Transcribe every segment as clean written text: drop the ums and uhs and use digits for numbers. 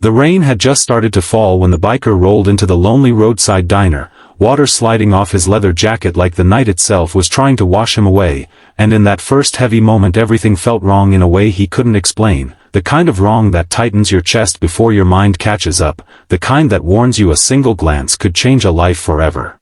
The rain had just started to fall when the biker rolled into the lonely roadside diner, water sliding off his leather jacket like the night itself was trying to wash him away, and in that first heavy moment everything felt wrong in a way he couldn't explain, the kind of wrong that tightens your chest before your mind catches up, the kind that warns you a single glance could change a life forever.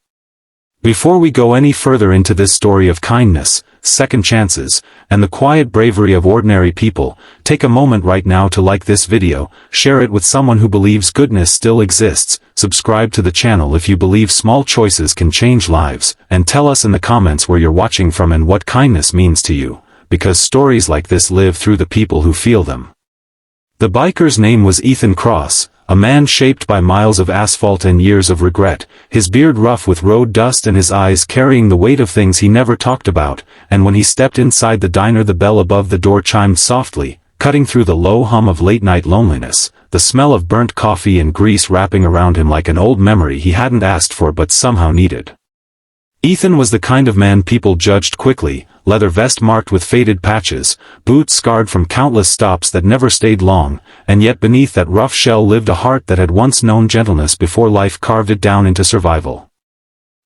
Before we go any further into this story of kindness, second chances, and the quiet bravery of ordinary people, take a moment right now to like this video, share it with someone who believes goodness still exists, subscribe to the channel if you believe small choices can change lives, and tell us in the comments where you're watching from and what kindness means to you, because stories like this live through the people who feel them. The biker's name was Ethan Cross, a man shaped by miles of asphalt and years of regret, his beard rough with road dust and his eyes carrying the weight of things he never talked about, and when he stepped inside the diner the bell above the door chimed softly, cutting through the low hum of late-night loneliness, the smell of burnt coffee and grease wrapping around him like an old memory he hadn't asked for but somehow needed. Ethan was the kind of man people judged quickly, leather vest marked with faded patches, boots scarred from countless stops that never stayed long, and yet beneath that rough shell lived a heart that had once known gentleness before life carved it down into survival.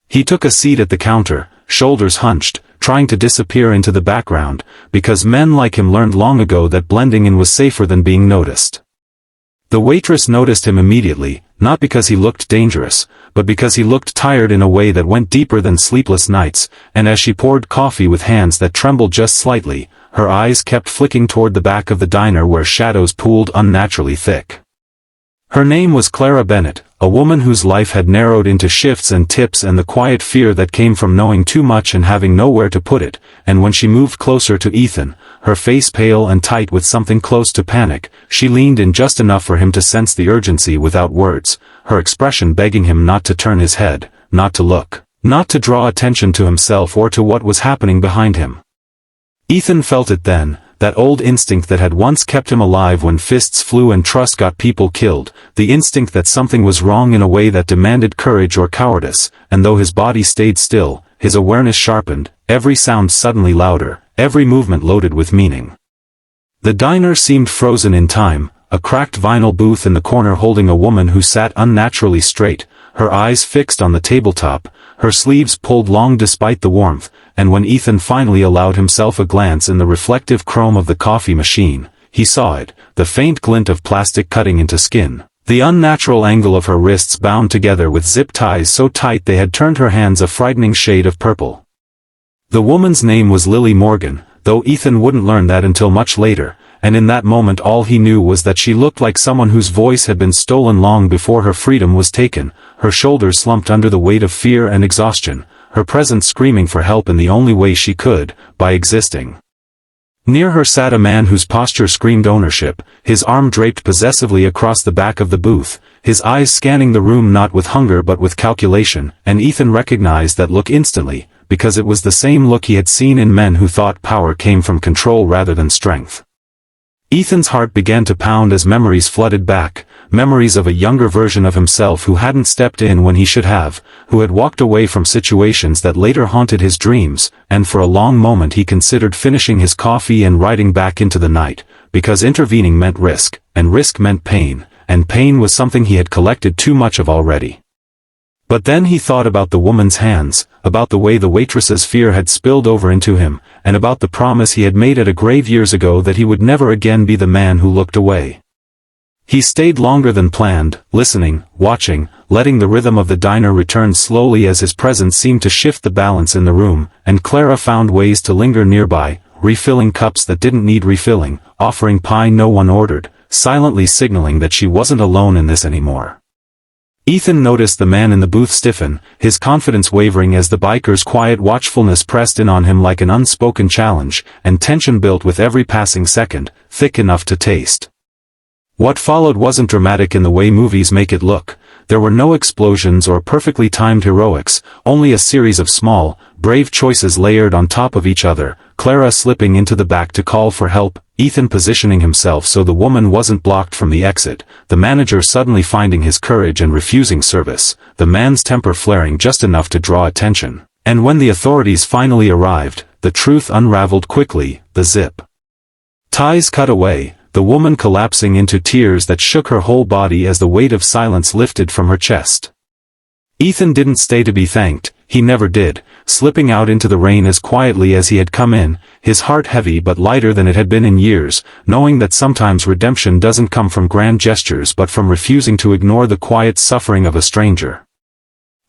He took a seat at the counter, shoulders hunched, trying to disappear into the background, because men like him learned long ago that blending in was safer than being noticed. The waitress noticed him immediately, not because he looked dangerous, but because he looked tired in a way that went deeper than sleepless nights, and as she poured coffee with hands that trembled just slightly, her eyes kept flicking toward the back of the diner where shadows pooled unnaturally thick. Her name was Clara Bennett, a woman whose life had narrowed into shifts and tips and the quiet fear that came from knowing too much and having nowhere to put it, and when she moved closer to Ethan, her face pale and tight with something close to panic, she leaned in just enough for him to sense the urgency without words, her expression begging him not to turn his head, not to look, not to draw attention to himself or to what was happening behind him. Ethan felt it then, that old instinct that had once kept him alive when fists flew and trust got people killed, the instinct that something was wrong in a way that demanded courage or cowardice, and though his body stayed still, his awareness sharpened, every sound suddenly louder, every movement loaded with meaning. The diner seemed frozen in time, a cracked vinyl booth in the corner holding a woman who sat unnaturally straight, her eyes fixed on the tabletop, her sleeves pulled long despite the warmth, and when Ethan finally allowed himself a glance in the reflective chrome of the coffee machine, he saw it, the faint glint of plastic cutting into skin, the unnatural angle of her wrists bound together with zip ties so tight they had turned her hands a frightening shade of purple. The woman's name was Lily Morgan, though Ethan wouldn't learn that until much later, and in that moment all he knew was that she looked like someone whose voice had been stolen long before her freedom was taken, her shoulders slumped under the weight of fear and exhaustion, her presence screaming for help in the only way she could, by existing. Near her sat a man whose posture screamed ownership, his arm draped possessively across the back of the booth, his eyes scanning the room not with hunger but with calculation, and Ethan recognized that look instantly, because it was the same look he had seen in men who thought power came from control rather than strength. Ethan's heart began to pound as memories flooded back, memories of a younger version of himself who hadn't stepped in when he should have, who had walked away from situations that later haunted his dreams, and for a long moment he considered finishing his coffee and riding back into the night, because intervening meant risk, and risk meant pain, and pain was something he had collected too much of already. But then he thought about the woman's hands, about the way the waitress's fear had spilled over into him, and about the promise he had made at a grave years ago that he would never again be the man who looked away. He stayed longer than planned, listening, watching, letting the rhythm of the diner return slowly as his presence seemed to shift the balance in the room, and Clara found ways to linger nearby, refilling cups that didn't need refilling, offering pie no one ordered, silently signaling that she wasn't alone in this anymore. Ethan noticed the man in the booth stiffen, his confidence wavering as the biker's quiet watchfulness pressed in on him like an unspoken challenge, and tension built with every passing second, thick enough to taste. What followed wasn't dramatic in the way movies make it look. There were no explosions or perfectly timed heroics, only a series of small, brave choices layered on top of each other, Clara slipping into the back to call for help, Ethan positioning himself so the woman wasn't blocked from the exit, the manager suddenly finding his courage and refusing service, the man's temper flaring just enough to draw attention, and when the authorities finally arrived, the truth unraveled quickly, the zip ties cut away, the woman collapsing into tears that shook her whole body as the weight of silence lifted from her chest. Ethan didn't stay to be thanked, he never did, slipping out into the rain as quietly as he had come in, his heart heavy but lighter than it had been in years, knowing that sometimes redemption doesn't come from grand gestures but from refusing to ignore the quiet suffering of a stranger.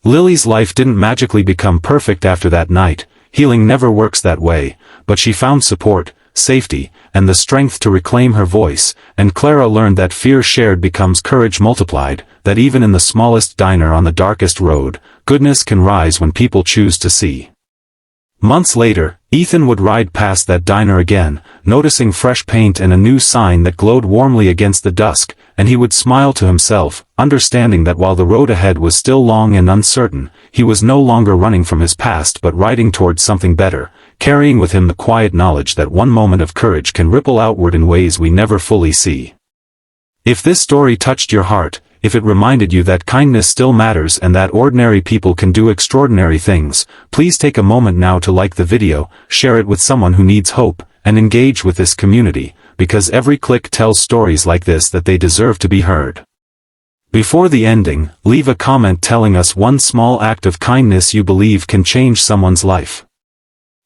Lily's life didn't magically become perfect after that night, healing never works that way, but she found support, safety, and the strength to reclaim her voice, and Clara learned that fear shared becomes courage multiplied, that even in the smallest diner on the darkest road, goodness can rise when people choose to see. Months later, Ethan would ride past that diner again, noticing fresh paint and a new sign that glowed warmly against the dusk, and he would smile to himself, understanding that while the road ahead was still long and uncertain, he was no longer running from his past but riding towards something better, carrying with him the quiet knowledge that one moment of courage can ripple outward in ways we never fully see. If this story touched your heart, if it reminded you that kindness still matters and that ordinary people can do extraordinary things, please take a moment now to like the video, share it with someone who needs hope, and engage with this community, because every click tells stories like this that they deserve to be heard. Before the ending, leave a comment telling us one small act of kindness you believe can change someone's life.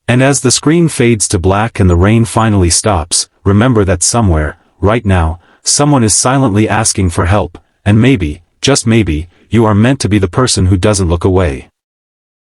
And as the screen fades to black and the rain finally stops, remember that somewhere, right now, someone is silently asking for help, and maybe, just maybe, you are meant to be the person who doesn't look away.